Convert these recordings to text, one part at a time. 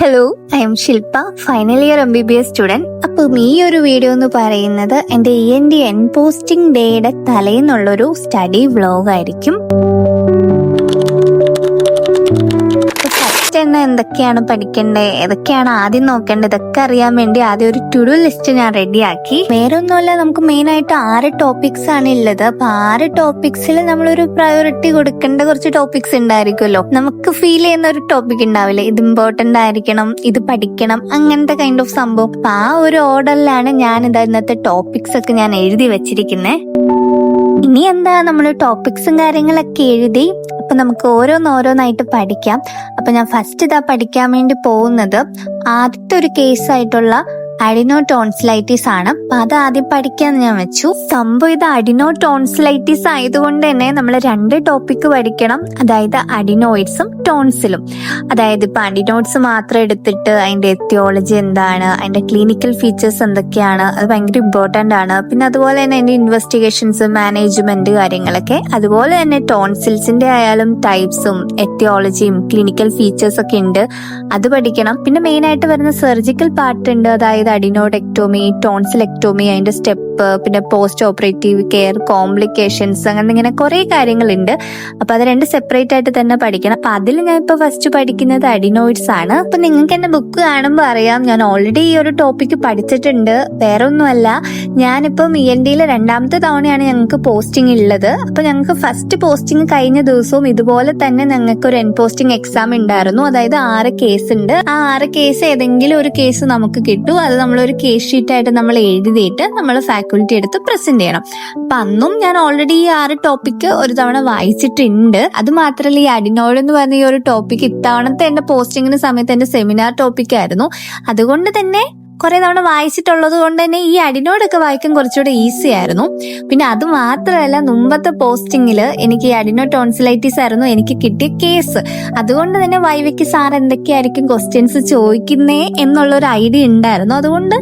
Hello, I M Shilpa, final year MBBS student. അപ്പം ഈ ഒരു വീഡിയോ എന്ന് പറയുന്നത് എൻ്റെ ENT പോസ്റ്റിംഗ് ഡേയുടെ തലേന്നുള്ളൊരു സ്റ്റഡി വ്ലോഗ് ആയിരിക്കും. തന്നെ എന്തൊക്കെയാണ് പഠിക്കേണ്ടത്, ഏതൊക്കെയാണ് ആദ്യം നോക്കേണ്ടത്, ഇതൊക്കെ അറിയാൻ വേണ്ടി ആദ്യം ഒരു ടു ഡു ലിസ്റ്റ് ഞാൻ റെഡിയാക്കി. വേറെ ഒന്നുമല്ല, നമുക്ക് മെയിൻ ആയിട്ട് 6 ടോപ്പിക്സ് ആണ് ഉള്ളത്. അപ്പൊ 6 ടോപ്പിക്സിൽ നമ്മളൊരു പ്രയോറിറ്റി കൊടുക്കേണ്ട കുറച്ച് ടോപ്പിക്സ് ഉണ്ടായിരിക്കുമല്ലോ. നമുക്ക് ഫീൽ ചെയ്യുന്ന ഒരു ടോപ്പിക് ഉണ്ടാവില്ലേ, ഇത് ഇമ്പോർട്ടന്റ് ആയിരിക്കണം, ഇത് പഠിക്കണം, അങ്ങനത്തെ കൈൻഡ് ഓഫ് സംഭവം. അപ്പൊ ആ ഒരു ഓർഡറിലാണ് ഞാൻ ഇന്നത്തെ ടോപ്പിക്സ് ഒക്കെ ഞാൻ എഴുതി വെച്ചിരിക്കുന്നത്. ഇനി എന്താ, നമ്മൾ ടോപ്പിക്സും കാര്യങ്ങളൊക്കെ എഴുതി. അപ്പൊ നമുക്ക് ഓരോന്നായിട്ട് പഠിക്കാം. അപ്പൊ ഞാൻ ഫസ്റ്റ് പഠിക്കാൻ വേണ്ടി പോകുന്നത് ആദ്യത്തെ ഒരു കേസായിട്ടുള്ള അഡിനോടോൺസിലൈറ്റിസ് ആണ്. അപ്പൊ അത് ആദ്യം പഠിക്കാന്ന് ഞാൻ വെച്ചു. സംഭവം ഇത് അഡിനോടോൺസിലൈറ്റിസ് ആയതുകൊണ്ട് തന്നെ നമ്മൾ 2 ടോപ്പിക്ക് പഠിക്കണം. അതായത് അഡിനോയിഡ്സും ടോൺസിലും. അതായത് ഇപ്പൊ അഡിനോയിഡ്സ് മാത്രം എടുത്തിട്ട് അതിന്റെ എത്തിയോളജി എന്താണ്, അതിന്റെ ക്ലിനിക്കൽ ഫീച്ചേഴ്സ് എന്തൊക്കെയാണ്, അത് ഭയങ്കര ഇമ്പോർട്ടന്റ് ആണ്. പിന്നെ അതുപോലെ തന്നെ അതിന്റെ ഇൻവെസ്റ്റിഗേഷൻസ്, മാനേജ്മെന്റ് കാര്യങ്ങളൊക്കെ. അതുപോലെ തന്നെ ടോൺസിൽസിന്റെ ആയാലും ടൈപ്സും എത്തിയോളജിയും ക്ലിനിക്കൽ ഫീച്ചേഴ്സ് ഒക്കെ ഉണ്ട്, അത് പഠിക്കണം. പിന്നെ മെയിൻ ആയിട്ട് വരുന്ന സർജിക്കൽ പാർട്ട് ഉണ്ട്. അതായത് അഡിനോഡെക്ടോമി, ടോൺസിലെക്ടോമി, അതിന്റെ സ്റ്റെപ്പ്, പിന്നെ പോസ്റ്റ് ഓപ്പറേറ്റീവ് കെയർ, കോംപ്ലിക്കേഷൻസ്, അങ്ങനെ ഇങ്ങനെ കുറെ കാര്യങ്ങളുണ്ട്. അപ്പൊ അത് 2 സെപ്പറേറ്റ് ആയിട്ട് തന്നെ പഠിക്കണം. അപ്പൊ അതിൽ ഞാൻ ഇപ്പൊ ഫസ്റ്റ് പഠിക്കുന്നത് അഡിനോയിഡ്സ് ആണ്. അപ്പൊ നിങ്ങൾക്ക് എന്റെ ബുക്ക് കാണുമ്പോൾ അറിയാം, ഞാൻ ഓൾറെഡി ഈ ഒരു ടോപ്പിക്ക് പഠിച്ചിട്ടുണ്ട്. വേറെ ഒന്നുമല്ല, ഞാനിപ്പം ENTയിലെ 2ാമത്തെ തവണയാണ് ഞങ്ങൾക്ക് പോസ്റ്റിംഗ് ഉള്ളത്. അപ്പൊ ഞങ്ങൾക്ക് ഫസ്റ്റ് പോസ്റ്റിംഗ് കഴിഞ്ഞ ദിവസവും ഇതുപോലെ തന്നെ ഞങ്ങൾക്ക് ഒരു പോസ്റ്റിംഗ് എക്സാം ഉണ്ടായിരുന്നു. അതായത് 6 കേസ് ഉണ്ട്. ആ 6 കേസ് ഏതെങ്കിലും ഒരു കേസ് നമുക്ക് കിട്ടും. അത് നമ്മളൊരു കേസ് ഷീറ്റ് ആയിട്ട് നമ്മൾ എഴുതിയിട്ട് നമ്മൾ ഫാക്കൽറ്റി എടുത്ത് പ്രസന്റ് ചെയ്യണം. അപ്പൊ അന്നും ഞാൻ ഓൾറെഡി ഈ 6 ടോപ്പിക്ക് ഒരു തവണ വായിച്ചിട്ടുണ്ട്. അത് മാത്രമല്ല, ഈ അഡിനോയിഡ് എന്ന് പറഞ്ഞ ഈ ഒരു ടോപ്പിക്ക് ഇത്തവണത്തെ എന്റെ പോസ്റ്റിംഗിന് സമയത്ത് എന്റെ സെമിനാർ ടോപ്പിക് ആയിരുന്നു. അതുകൊണ്ട് തന്നെ കുറെ തവണ വായിച്ചിട്ടുള്ളത് കൊണ്ട് തന്നെ ഈ അഡിനോയിഡൊക്കെ വായിക്കാൻ കുറച്ചുകൂടെ ഈസി ആയിരുന്നു. പിന്നെ അത് മാത്രമല്ല, മുമ്പത്തെ പോസ്റ്റിംഗിൽ എനിക്ക് ഈ അഡിനോടോൺസിലൈറ്റിസ് ആയിരുന്നു എനിക്ക് കിട്ടിയ കേസ്. അതുകൊണ്ട് തന്നെ വൈവയ്ക്ക് സാർ എന്തൊക്കെയായിരിക്കും ക്വസ്റ്റ്യൻസ് ചോദിക്കുന്നേ എന്നുള്ളൊരു ഐഡിയ ഉണ്ടായിരുന്നു. അതുകൊണ്ട്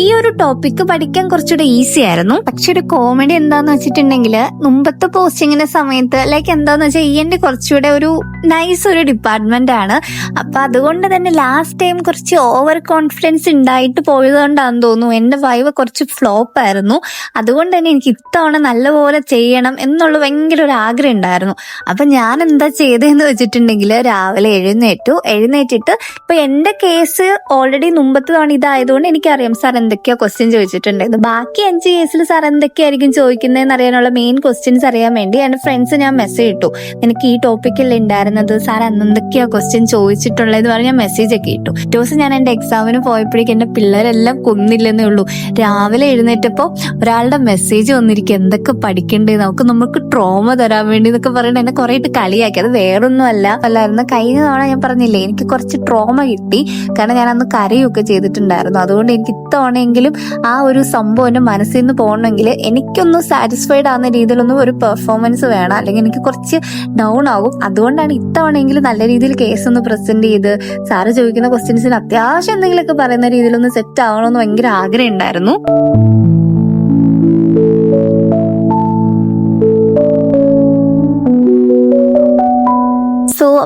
ഈ ഒരു ടോപ്പിക്ക് പഠിക്കാൻ കുറച്ചുകൂടെ ഈസി ആയിരുന്നു. പക്ഷെ ഒരു കോമഡി എന്താന്ന് വെച്ചിട്ടുണ്ടെങ്കിൽ, മുമ്പത്തെ പോസ്റ്റിങ്ങിന്റെ സമയത്ത് എന്താന്ന് വെച്ചാൽ ENT കുറച്ചുകൂടെ ഒരു നൈസ് ഒരു ഡിപ്പാർട്ട്മെന്റ് ആണ്. അപ്പൊ അതുകൊണ്ട് തന്നെ ലാസ്റ്റ് ടൈം കുറച്ച് ഓവർ കോൺഫിഡൻസ് ഉണ്ടായിട്ട് പോയതുകൊണ്ടാണെന്ന് തോന്നുന്നു എന്റെ വൈവ കുറച്ച് ഫ്ലോപ്പ് ആയിരുന്നു. അതുകൊണ്ട് തന്നെ എനിക്ക് ഇത്തവണ നല്ലപോലെ ചെയ്യണം എന്നുള്ള ഭയങ്കര ഒരു ആഗ്രഹം ഉണ്ടായിരുന്നു. അപ്പൊ ഞാൻ എന്താ ചെയ്തതെന്ന് വെച്ചിട്ടുണ്ടെങ്കിൽ, രാവിലെ എഴുന്നേറ്റിട്ട് ഇപ്പൊ എന്റെ കേസ് ഓൾറെഡി മുമ്പത്തെ തവണ ഇതായതുകൊണ്ട് എനിക്കറിയാം സാർ എന്തൊക്കെയാ ക്വസ്റ്റ്യൻ ചോദിച്ചിട്ടുണ്ടായിരുന്നു. ബാക്കി 5 കേസിൽ സാർ എന്തൊക്കെയായിരിക്കും ചോദിക്കുന്നതെന്ന് അറിയാനുള്ള മെയിൻ ക്വസ്റ്റ്യൻസ് അറിയാൻ വേണ്ടി എന്റെ ഫ്രണ്ട്സ് ഞാൻ മെസ്സേജ് ഇട്ടു. എനിക്ക് ഈ ടോപ്പിക്കല്ലേ ഉണ്ടായിരുന്നത്, സാർ എന്തൊക്കെയാ ക്വസ്റ്റ്യൻ ചോദിച്ചിട്ടുള്ളതെന്ന് പറഞ്ഞ് ഞാൻ മെസ്സേജ് ഒക്കെ ഇട്ടു. ദിവസം ഞാൻ എന്റെ എക്സാമിന് പോയപ്പോഴേക്കും എന്റെ പിള്ളേരെല്ലാം കൊന്നില്ലെന്നേ ഉള്ളൂ. രാവിലെ എഴുന്നേറ്റപ്പോ ഒരാളുടെ മെസ്സേജ് വന്നിരിക്കും, എന്തൊക്കെ പഠിക്കണ്ടേ, നമുക്ക് ട്രോമ തരാൻ വേണ്ടി എന്നൊക്കെ പറയുന്നത് എന്നെ കുറെ ഇട്ട് കളിയാക്കി. അത് വേറൊന്നും അല്ലായിരുന്നു. കഴിഞ്ഞ തവണ ഞാൻ പറഞ്ഞില്ലേ, എനിക്ക് കുറച്ച് ട്രോമ കിട്ടി. കാരണം ഞാൻ അന്ന് കരയൊക്കെ ചെയ്തിട്ടുണ്ടായിരുന്നു. അതുകൊണ്ട് എനിക്ക് ഇത്തവണയെങ്കിലും ആ ഒരു സംഭവം എന്റെ മനസ്സിൽ നിന്ന് പോകണമെങ്കിൽ എനിക്കൊന്ന് സാറ്റിസ്ഫൈഡ് ആവുന്ന രീതിയിലൊന്നും ഒരു പെർഫോമൻസ് വേണം, അല്ലെങ്കിൽ എനിക്ക് കുറച്ച് ഡൗൺ ആകും. അതുകൊണ്ടാണ് ഇത്തവണയെങ്കിലും നല്ല രീതിയിൽ കേസ് ഒന്ന് പ്രസന്റ് ചെയ്ത് സാറ് ചോദിക്കുന്ന ക്വസ്റ്റ്യൻസിന് അത്യാവശ്യം എന്തെങ്കിലുമൊക്കെ പറയുന്ന രീതിയിലൊന്ന് സെറ്റ് ആവണമെന്ന് ഭയങ്കര ആഗ്രഹം ഉണ്ടായിരുന്നു.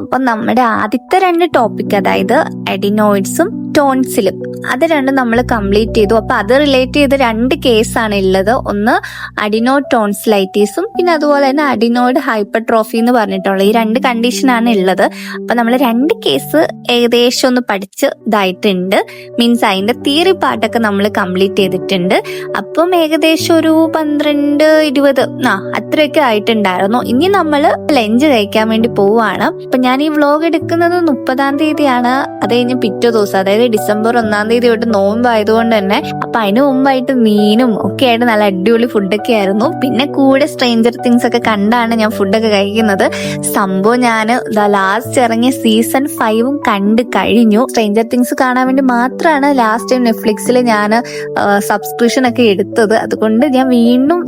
അപ്പൊ നമ്മുടെ ആദ്യത്തെ 2 ടോപ്പിക്, അതായത് അഡിനോയിഡ്സും ടോൺസിലും, അത് 2 നമ്മൾ കംപ്ലീറ്റ് ചെയ്തു. അപ്പൊ അത് റിലേറ്റ് ചെയ്ത് 2 കേസാണ് ഉള്ളത്. ഒന്ന് അഡിനോടോൺസിലൈറ്റിസും പിന്നെ അതുപോലെ തന്നെ അഡിനോയിഡ് ഹൈപ്പർട്രോഫി എന്ന് പറഞ്ഞിട്ടുള്ള ഈ 2 കണ്ടീഷനാണ് ഉള്ളത്. അപ്പൊ നമ്മൾ 2 കേസ് ഏകദേശം ഒന്ന് പഠിച്ച് ഇതായിട്ടുണ്ട്. മീൻസ് അതിന്റെ തിയറി പാർട്ടൊക്കെ നമ്മൾ കംപ്ലീറ്റ് ചെയ്തിട്ടുണ്ട്. അപ്പം ഏകദേശം ഒരു 12-20 അത്രയൊക്കെ ആയിട്ടുണ്ടായിരുന്നു. ഇനി നമ്മൾ ലഞ്ച് കഴിക്കാൻ വേണ്ടി പോവാണ്. അപ്പൊ ഞാൻ ഈ വ്ലോഗ് എടുക്കുന്നത് 30-ാം തീയതിയാണ്. അത് കഴിഞ്ഞ് പിറ്റേ ദിവസം, അതായത് ഡിസംബർ 1-ാം തീയതി തൊട്ട് നോമ്പായതുകൊണ്ട് തന്നെ അപ്പൊ അതിന് മുമ്പായിട്ട് മീനും ഒക്കെ ആയിട്ട് നല്ല അടിപൊളി ഫുഡൊക്കെ ആയിരുന്നു. പിന്നെ കൂടെ സ്ട്രേഞ്ചർ തിങ്സ് ഒക്കെ കണ്ടാണ് ഞാൻ ഫുഡൊക്കെ കഴിക്കുന്നത്. സംഭവം ഞാൻ ലാസ്റ്റ് ഇറങ്ങിയ സീസൺ 5 കണ്ടു കഴിഞ്ഞു. സ്ട്രേഞ്ചർ തിങ്സ് കാണാൻ വേണ്ടി മാത്രമാണ് ലാസ്റ്റ് ടൈം നെറ്റ്ഫ്ലിക്സിൽ ഞാൻ സബ്സ്ക്രിപ്ഷൻ ഒക്കെ എടുത്തത്. അതുകൊണ്ട് ഞാൻ വീണ്ടും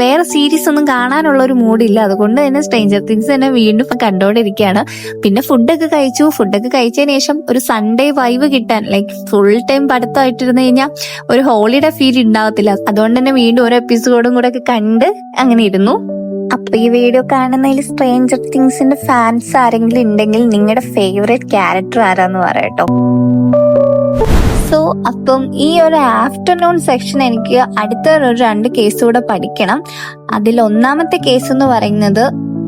വേറെ സീരീസ് ഒന്നും കാണാനുള്ള ഒരു മൂഡില്ല. അതുകൊണ്ട് തന്നെ സ്ട്രേഞ്ചർ തിങ്സ് തന്നെ വീണ്ടും കണ്ടോണ്ടിരിക്കുകയാണ്. പിന്നെ ഫുഡൊക്കെ കഴിച്ചതിന് ശേഷം ഒരു സൺഡേ വൈബ് കിട്ടാൻ, ഫുൾ ടൈം പഠിത്തമായിട്ടിരുന്ന് കഴിഞ്ഞാൽ ഒരു ഹോളിഡേ ഫീൽ ഉണ്ടാവത്തില്ല. അതുകൊണ്ട് തന്നെ വീണ്ടും ഓരോ എപ്പിസോഡും കൂടെ ഒക്കെ കണ്ട് അങ്ങനെ ഇരുന്നു. അപ്പൊ ഈ വീഡിയോ കാണുന്നതിൽ സ്ട്രേഞ്ചർ തിങ്സിന്റെ ഫാൻസ് ആരെങ്കിലും ഉണ്ടെങ്കിൽ നിങ്ങളുടെ ഫേവറേറ്റ് ക്യാരക്ടർ ആരാന്ന് പറയട്ടോ. സോ അപ്പം ഈ ഒരു ആഫ്റ്റർനൂൺ സെക്ഷൻ എനിക്ക് അടുത്ത ഒരു 2 കേസ് കൂടെ പഠിക്കണം. അതിൽ ഒന്നാമത്തെ കേസ് എന്ന് പറയുന്നത്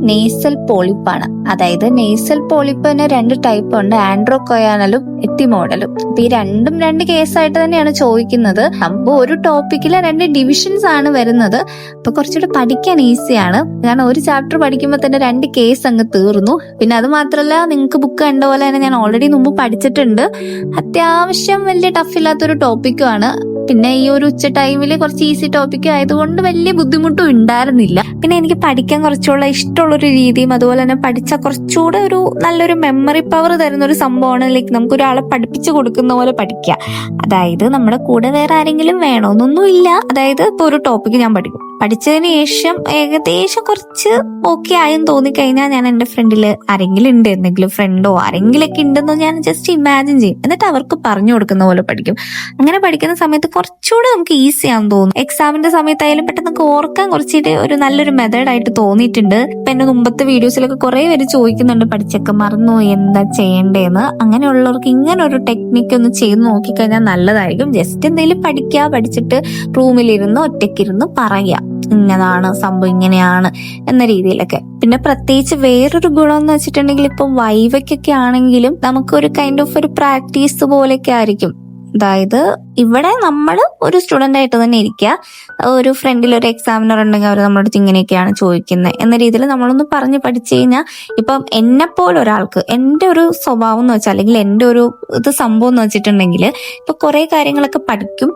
നേസൽ പോളിപ്പാണ്. അതായത് നേസൽ പോളിപ്പിന് 2 ടൈപ്പ് ഉണ്ട്, ആൻഡ്രോകൊയാനലും എത്തിമോഡലും. അപ്പൊ ഈ രണ്ടും 2 കേസായിട്ട് തന്നെയാണ് ചോദിക്കുന്നത്. അപ്പൊ ഒരു ടോപ്പിക്കില് 2 ഡിവിഷൻസ് ആണ് വരുന്നത്. അപ്പൊ കുറച്ചുകൂടെ പഠിക്കാൻ ഈസിയാണ്, കാരണം ഒരു ചാപ്റ്റർ പഠിക്കുമ്പോൾ തന്നെ 2 കേസ് അങ്ങ് തീർന്നു. പിന്നെ അത് മാത്രമല്ല, നിങ്ങൾക്ക് ബുക്ക് കണ്ട പോലെ തന്നെ ഞാൻ ഓൾറെഡി മുമ്പ് പഠിച്ചിട്ടുണ്ട്. അത്യാവശ്യം വലിയ ടഫ് ഇല്ലാത്തൊരു ടോപ്പിക്കുമാണ്. പിന്നെ ഈ ഒരു ഉച്ച ടൈമിൽ കുറച്ച് ഈസി ടോപ്പിക് ആയതുകൊണ്ട് വലിയ ബുദ്ധിമുട്ടും ഉണ്ടായിരുന്നില്ല. പിന്നെ എനിക്ക് പഠിക്കാൻ കുറച്ചുകൂടെ ഇഷ്ടമുള്ളൊരു രീതിയും അതുപോലെ തന്നെ പഠിച്ചാൽ കുറച്ചുകൂടെ ഒരു നല്ലൊരു മെമ്മറി പവർ തരുന്ന ഒരു സംഭവമാണ്. ലൈക്ക് നമുക്ക് ഒരാളെ പഠിപ്പിച്ചു കൊടുക്കുന്ന പോലെ പഠിക്കുക. അതായത് നമ്മുടെ കൂടെ വേറെ ആരെങ്കിലും വേണമെന്നൊന്നും ഇല്ല. അതായത് ഇപ്പൊ ഒരു ടോപ്പിക്ക് ഞാൻ പഠിച്ചതിന് ശേഷം ഏകദേശം കുറച്ച് ഓക്കെ ആയെന്ന് തോന്നിക്കഴിഞ്ഞാൽ ഞാൻ എൻ്റെ ഫ്രണ്ടിൽ ആരെങ്കിലും ഉണ്ട്, എന്തെങ്കിലും ഫ്രണ്ടോ ആരെങ്കിലും ഒക്കെ ഉണ്ടെന്ന് ഞാൻ ജസ്റ്റ് ഇമാജിൻ ചെയ്യും. എന്നിട്ട് അവർക്ക് പറഞ്ഞു കൊടുക്കുന്ന പോലെ പഠിക്കും. അങ്ങനെ പഠിക്കുന്ന സമയത്ത് കുറച്ചുകൂടെ നമുക്ക് ഈസി ആണെന്ന് തോന്നും. എക്സാമിന്റെ സമയത്തായാലും പെട്ടെന്ന് ഓർക്കാൻ കുറച്ചിട്ട് ഒരു നല്ലൊരു മെത്തേഡായിട്ട് തോന്നിയിട്ടുണ്ട്. ഇപ്പൊ എന്റെ മുമ്പത്തെ വീഡിയോസിലൊക്കെ കുറെ പേര് ചോദിക്കുന്നുണ്ട് പഠിച്ചൊക്കെ മറന്നു എന്താ ചെയ്യേണ്ടതെന്ന്. അങ്ങനെയുള്ളവർക്ക് ഇങ്ങനെ ഒരു ടെക്നിക്ക് ഒന്ന് ചെയ്ത് നോക്കിക്കഴിഞ്ഞാൽ നല്ലതായിരിക്കും. ജസ്റ്റ് എന്തെങ്കിലും പഠിച്ചിട്ട് റൂമിലിരുന്ന് ഒറ്റയ്ക്കിരുന്ന് പറയാം, ഇന്നതാണ് സംഭവം, ഇങ്ങനെയാണ് എന്ന രീതിയിലൊക്കെ. പിന്നെ പ്രത്യേകിച്ച് വേറൊരു ഗുണം എന്ന് വെച്ചിട്ടുണ്ടെങ്കിൽ ഇപ്പൊ വൈവയ്ക്കൊക്കെ ആണെങ്കിലും നമുക്കൊരു കൈൻഡ് ഓഫ് ഒരു പ്രാക്ടീസ് പോലെയൊക്കെ ആയിരിക്കും. അതായത് ഇവിടെ നമ്മൾ ഒരു സ്റ്റുഡന്റ് ആയിട്ട് തന്നെ ഇരിക്കുക, ഒരു ഫ്രണ്ടിൽ ഒരു എക്സാമിനർ ഉണ്ടെങ്കിൽ അവർ നമ്മുടെ അടുത്ത് ഇങ്ങനെയൊക്കെയാണ് ചോദിക്കുന്നത് എന്ന രീതിയിൽ നമ്മളൊന്ന് പറഞ്ഞ് പഠിച്ചു കഴിഞ്ഞാൽ ഇപ്പം എന്നെപ്പോലെ ഒരാൾക്ക് എൻ്റെ ഒരു സ്വഭാവം എന്ന് വെച്ചാൽ അല്ലെങ്കിൽ എൻ്റെ ഒരു സംഭവം എന്ന് വെച്ചിട്ടുണ്ടെങ്കിൽ ഇപ്പൊ കുറെ കാര്യങ്ങളൊക്കെ പഠിക്കും,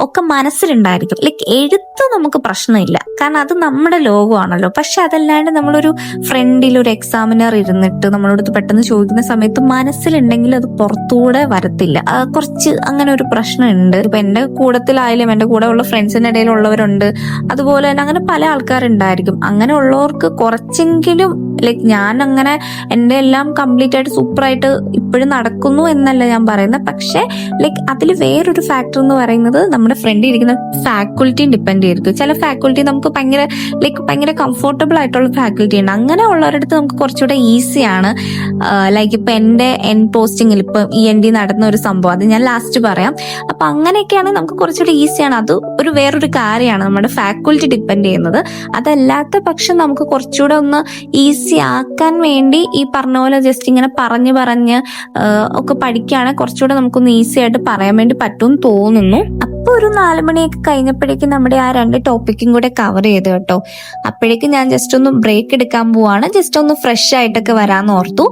ഒക്കെ മനസ്സിലുണ്ടായിരിക്കും. ലൈക്ക് എഴുത്ത് നമുക്ക് പ്രശ്നമില്ല, കാരണം അത് നമ്മുടെ ലോകമാണല്ലോ. പക്ഷെ അതല്ലാണ്ട് നമ്മളൊരു ഫ്രണ്ടിൽ ഒരു എക്സാമിനർ ഇരുന്നിട്ട് നമ്മളോട് പെട്ടെന്ന് ചോദിക്കുന്ന സമയത്ത് മനസ്സിലുണ്ടെങ്കിൽ അത് പുറത്തൂടെ വരത്തില്ല. കുറച്ച് അങ്ങനെ ഒരു പ്രശ്നമുണ്ട്. ഇപ്പൊ എന്റെ കൂട്ടത്തിലായാലും എന്റെ കൂടെ ഉള്ള ഫ്രണ്ട്സിന്റെ ഇടയിലുള്ളവരുണ്ട്, അതുപോലെ തന്നെ അങ്ങനെ പല ആൾക്കാരുണ്ടായിരിക്കും. അങ്ങനെ ഉള്ളവർക്ക് കുറച്ചെങ്കിലും ലൈക്ക് ഞാൻ അങ്ങനെ എന്റെ എല്ലാം കംപ്ലീറ്റ് ആയിട്ട് സൂപ്പറായിട്ട് ഇപ്പോഴും നടക്കുന്നു എന്നല്ല ഞാൻ പറയുന്നത്. പക്ഷെ ലൈക്ക് അതിൽ വേറൊരു ഫാക്ടർ എന്ന് പറയുന്നത് നമ്മുടെ ഫ്രണ്ടിൽ ഇരിക്കുന്ന ഫാക്കൽറ്റിയും ഡിപ്പെൻഡ് ചെയ്തിരിക്കും. ചില ഫാക്കൽറ്റി നമുക്ക് ഭയങ്കര കംഫർട്ടബിൾ ആയിട്ടുള്ള ഫാക്കൽറ്റി ഉണ്ട്. അങ്ങനെ ഉള്ളവരടുത്ത് നമുക്ക് കുറച്ചുകൂടെ ഈസിയാണ്. ലൈക്ക് ഇപ്പൊ എന്റെ പോസ്റ്റിങ്ങിൽ ഇപ്പൊ END നടന്ന ഒരു സംഭവം, അത് ഞാൻ ലാസ്റ്റ് പറയാം. അപ്പൊ അങ്ങനെയൊക്കെയാണെങ്കിൽ നമുക്ക് കുറച്ചുകൂടെ ഈസിയാണ്. അത് ഒരു വേറൊരു കാര്യമാണ്, നമ്മുടെ ഫാക്കൽറ്റി ഡിപ്പെൻഡ് ചെയ്യുന്നത്. അതല്ലാത്ത പക്ഷം നമുക്ക് കുറച്ചുകൂടെ ഒന്ന് ഈസി ആക്കാൻ വേണ്ടി ഈ പറഞ്ഞ പോലെ ജസ്റ്റ് ഇങ്ങനെ പറഞ്ഞ് ഒക്കെ പഠിക്കുകയാണെങ്കിൽ കുറച്ചുകൂടെ നമുക്കൊന്ന് ഈസി ആയിട്ട് പറയാൻ വേണ്ടി പറ്റുമെന്ന് തോന്നുന്നു. അപ്പൊ ഒരു 4 മണിയൊക്കെ കഴിഞ്ഞപ്പോഴേക്കും നമ്മുടെ ആ 2 ടോപ്പിക്കും കൂടെ കവർ ചെയ്തു കേട്ടോ. അപ്പോഴേക്കും ഞാൻ ജസ്റ്റ് ഒന്ന് ബ്രേക്ക് എടുക്കാൻ പോവാണ്, ജസ്റ്റ് ഒന്ന് ഫ്രഷ് ആയിട്ടൊക്കെ വരാന്ന് ഓർത്തു.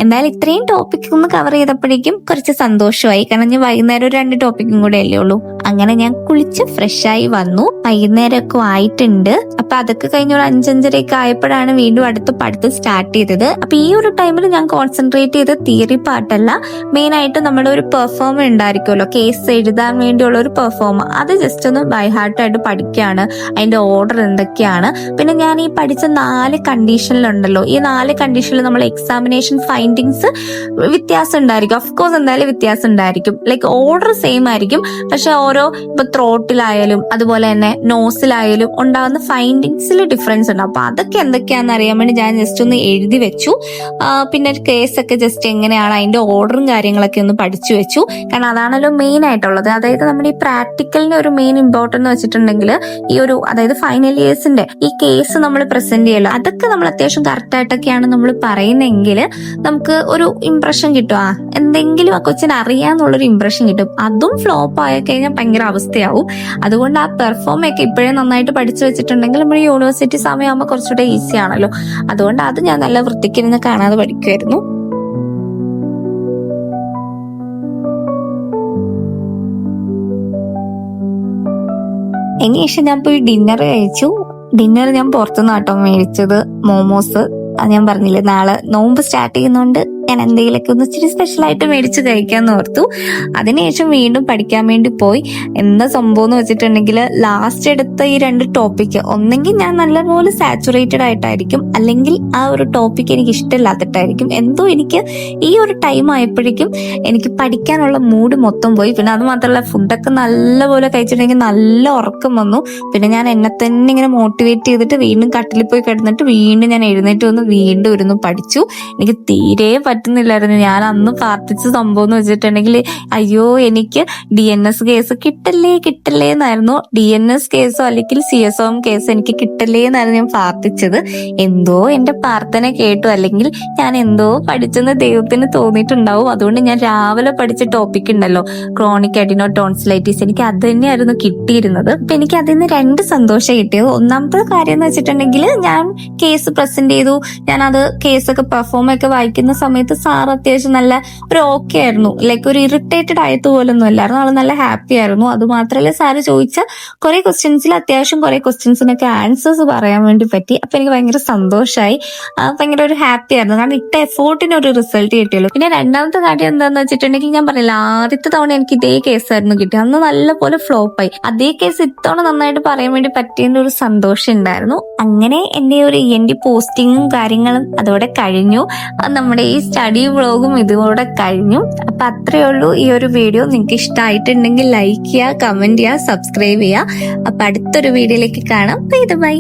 എന്തായാലും ഇത്രയും ടോപ്പിക് ഒന്ന് കവർ ചെയ്തപ്പോഴേക്കും കുറച്ച് സന്തോഷമായി, കാരണം ഞാൻ വൈകുന്നേരം ഒരു 2 ടോപ്പിക്കും കൂടെ അല്ലേ ഉള്ളൂ. അങ്ങനെ ഞാൻ കുളിച്ച് ഫ്രഷ് ആയി വന്നു. വൈകുന്നേരമൊക്കെ ആയിട്ടുണ്ട്. അപ്പൊ അതൊക്കെ കഴിഞ്ഞ ഒരു 5-5:30 ആയപ്പോഴാണ് വീണ്ടും അടുത്ത പഠിത്തം സ്റ്റാർട്ട് ചെയ്തത്. അപ്പൊ ഈ ഒരു ടൈമിൽ ഞാൻ കോൺസെൻട്രേറ്റ് ചെയ്ത തിയറി പാർട്ടല്ല, മെയിൻ ആയിട്ട് നമ്മുടെ ഒരു പെർഫോമർ ഉണ്ടായിരിക്കുമല്ലോ, കേസ് എഴുതാൻ വേണ്ടിയുള്ള ഒരു പെർഫോമർ, അത് ജസ്റ്റ് ഒന്ന് ബൈ ഹാർട്ടായിട്ട് പഠിക്കുകയാണ്, അതിന്റെ ഓർഡർ എന്തൊക്കെയാണ്. പിന്നെ ഞാൻ ഈ പഠിച്ച 4 കണ്ടീഷനിലുണ്ടല്ലോ, ഈ 4 കണ്ടീഷനിൽ നമ്മൾ എക്സാമിനേഷൻ ഫൈൻഡിങ്സ് വ്യത്യാസം ഉണ്ടായിരിക്കും. ഓഫ്കോഴ്സ് എന്തായാലും വ്യത്യാസം ഉണ്ടായിരിക്കും. ലൈക്ക് ഓർഡർ സെയിം ആയിരിക്കും, പക്ഷെ ഓരോ ഇപ്പൊ ത്രോട്ടിലായാലും അതുപോലെ തന്നെ നോസിലായാലും ഉണ്ടാകുന്ന ഫൈൻഡിങ്സിൽ ഡിഫറൻസ് ഉണ്ട്. അപ്പൊ അതൊക്കെ എന്തൊക്കെയാണെന്ന് അറിയാൻ വേണ്ടി ഞാൻ ജസ്റ്റ് ഒന്ന് എഴുതി വെച്ചു. പിന്നെ കേസൊക്കെ ജസ്റ്റ് എങ്ങനെയാണ് അതിന്റെ ഓർഡറും കാര്യങ്ങളൊക്കെ ഒന്ന് പഠിച്ചു വെച്ചു, കാരണം അതാണല്ലോ മെയിൻ ആയിട്ടുള്ളത്. അതായത് നമ്മുടെ ഈ പ്രാക്ടിക്കലിന്റെ ഒരു മെയിൻ ഇമ്പോർട്ടൻസ് എന്ന് വെച്ചിട്ടുണ്ടെങ്കിൽ ഈ ഒരു അതായത് ഫൈനൽ ഇയേഴ്സിന്റെ ഈ കേസ് നമ്മൾ പ്രസന്റ് ചെയ്യല്ലോ, അതൊക്കെ നമ്മൾ അത്യാവശ്യം കറക്റ്റ് ആയിട്ടൊക്കെയാണ് നമ്മൾ പറയുന്നതെങ്കിൽ നമുക്ക് ഒരു ഇംപ്രഷൻ കിട്ടും, എന്തെങ്കിലും ആ കൊച്ചിന് അറിയാന്നുള്ളൊരു ഇംപ്രഷൻ കിട്ടും. അതും ഫ്ലോപ്പ് ആയി കഴിഞ്ഞാൽ ഭയങ്കര അവസ്ഥയാവും. അതുകൊണ്ട് ആ പെർഫോം ഒക്കെ ഇപ്പോഴേ നന്നായിട്ട് പഠിച്ചു വെച്ചിട്ടുണ്ടെങ്കിൽ നമ്മുടെ യൂണിവേഴ്സിറ്റി സമയമാകുമ്പോൾ കുറച്ചുകൂടെ ഈസി ആണല്ലോ. അതുകൊണ്ട് അത് ഞാൻ നല്ല വൃത്തിക്കിരുന്ന് കാണാതെ പഠിക്കുമായിരുന്നു. അതിനുശേഷം ഞാൻ പോയി ഡിന്നർ കഴിച്ചു. ഡിന്നർ ഞാൻ പുറത്തുനിന്ന് കേട്ടോ മേടിച്ചത്, മോമോസ്. അത് ഞാൻ പറഞ്ഞില്ലേ, നാളെ നോമ്പ് സ്റ്റാർട്ട് ചെയ്യുന്നോണ്ട് ഞാൻ എന്തെങ്കിലുമൊക്കെ ഒന്ന് ഇച്ചിരി സ്പെഷ്യലായിട്ട് മേടിച്ച് കഴിക്കാമെന്ന് ഓർത്തു. അതിനുശേഷം വീണ്ടും പഠിക്കാൻ വേണ്ടി പോയി. എന്താ സംഭവം എന്ന് വെച്ചിട്ടുണ്ടെങ്കിൽ ലാസ്റ്റ് എടുത്ത ഈ 2 ടോപ്പിക് ഒന്നെങ്കിൽ ഞാൻ നല്ലപോലെ സാച്ചുറേറ്റഡ് ആയിട്ടായിരിക്കും, അല്ലെങ്കിൽ ആ ഒരു ടോപ്പിക് എനിക്ക് ഇഷ്ടമില്ലാത്തിട്ടായിരിക്കും. എന്തോ എനിക്ക് ഈ ഒരു ടൈം ആയപ്പോഴേക്കും എനിക്ക് പഠിക്കാനുള്ള മൂഡ് മൊത്തം പോയി. പിന്നെ അത് മാത്രമല്ല, ഫുഡൊക്കെ നല്ലപോലെ കഴിച്ചിട്ടുണ്ടെങ്കിൽ നല്ല ഉറക്കം വന്നു. പിന്നെ ഞാൻ എന്നെ തന്നെ ഇങ്ങനെ മോട്ടിവേറ്റ് ചെയ്തിട്ട് വീണ്ടും കട്ടിലിൽ പോയി കിടന്നിട്ട് വീണ്ടും ഞാൻ എഴുന്നേറ്റ് വന്ന് വീണ്ടും ഇരുന്ന് പഠിച്ചു. എനിക്ക് തീരെ പറ്റുന്നില്ലായിരുന്നു. ഞാൻ അന്ന് പ്രാർത്ഥിച്ച സംഭവം എന്ന് വെച്ചിട്ടുണ്ടെങ്കിൽ, അയ്യോ എനിക്ക് DNS കേസ് കിട്ടല്ലേ എന്നായിരുന്നു. DNS കേസോ അല്ലെങ്കിൽ CSOM കേസോ എനിക്ക് കിട്ടല്ലേ എന്നായിരുന്നു ഞാൻ പ്രാർത്ഥിച്ചത്. എന്തോ എന്റെ പ്രാർത്ഥന കേട്ടു, അല്ലെങ്കിൽ ഞാൻ എന്തോ പഠിച്ചെന്ന് ദൈവത്തിന് തോന്നിയിട്ടുണ്ടാവും. അതുകൊണ്ട് ഞാൻ രാവിലെ പഠിച്ച ടോപ്പിക് ഉണ്ടല്ലോ, ക്രോണിക് അഡിനോ ടോൺസിലൈറ്റിസ്, എനിക്ക് അത് തന്നെയായിരുന്നു കിട്ടിയിരുന്നത്. അപ്പൊ എനിക്ക് അതിൽ നിന്ന് 2 സന്തോഷം കിട്ടിയത്. ഒന്നാമത്തെ കാര്യം എന്ന് വെച്ചിട്ടുണ്ടെങ്കിൽ, ഞാൻ കേസ് പ്രസന്റ് ചെയ്തു. ഞാൻ അത് കേസൊക്കെ പെർഫോം ഒക്കെ വായിക്കുന്ന സമയത്ത് സാർ അത്യാവശ്യം നല്ല ഒരു ഓക്കെ ആയിരുന്നു. ലൈക്ക് ഒരു ഇറിറ്റേറ്റഡ് ആയതുപോലൊന്നും അല്ലായിരുന്നു. ആൾ നല്ല ഹാപ്പി ആയിരുന്നു. അത് മാത്രമല്ല, സാറ് ചോദിച്ച കുറെ ക്വസ്റ്റ്യൻസിൽ അത്യാവശ്യം കുറെ ക്വസ്റ്റ്യൻസിനൊക്കെ ആൻസേഴ്സ് പറയാൻ വേണ്ടി പറ്റി. അപ്പൊ എനിക്ക് ഭയങ്കര സന്തോഷമായി, ഭയങ്കര ഒരു ഹാപ്പി ആയിരുന്നു. കാരണം ഇട്ട എഫോർട്ടിന് ഒരു റിസൾട്ട് കിട്ടിയല്ലോ. പിന്നെ രണ്ടാമത്തെ കാര്യം എന്താന്ന് വെച്ചിട്ടുണ്ടെങ്കിൽ, ഞാൻ പറഞ്ഞില്ല, ആദ്യത്തെ തവണ എനിക്ക് ഇതേ കേസായിരുന്നു കിട്ടിയത്. അന്ന് നല്ലപോലെ ഫ്ലോപ്പായി. അതേ കേസ് ഇത്തവണ നന്നായിട്ട് പറയാൻ വേണ്ടി പറ്റിയതിന്റെ ഒരു സന്തോഷം ഉണ്ടായിരുന്നു. അങ്ങനെ എന്റെ ഒരു ENT പോസ്റ്റിങ്ങും കാര്യങ്ങളും അതോടെ കഴിഞ്ഞു. നമ്മുടെ ഈ സ്റ്റഡി വ്ളോഗും ഇതോടെ കഴിഞ്ഞു. അപ്പൊ അത്രയേ ഉള്ളൂ ഈ ഒരു വീഡിയോ. നിങ്ങൾക്ക് ഇഷ്ടമായിട്ടുണ്ടെങ്കിൽ ലൈക്ക് ചെയ്യുക, കമന്റ് ചെയ്യുക, സബ്സ്ക്രൈബ് ചെയ്യുക. അപ്പൊ അടുത്തൊരു വീഡിയോയിലേക്ക് കാണാം. ബൈ.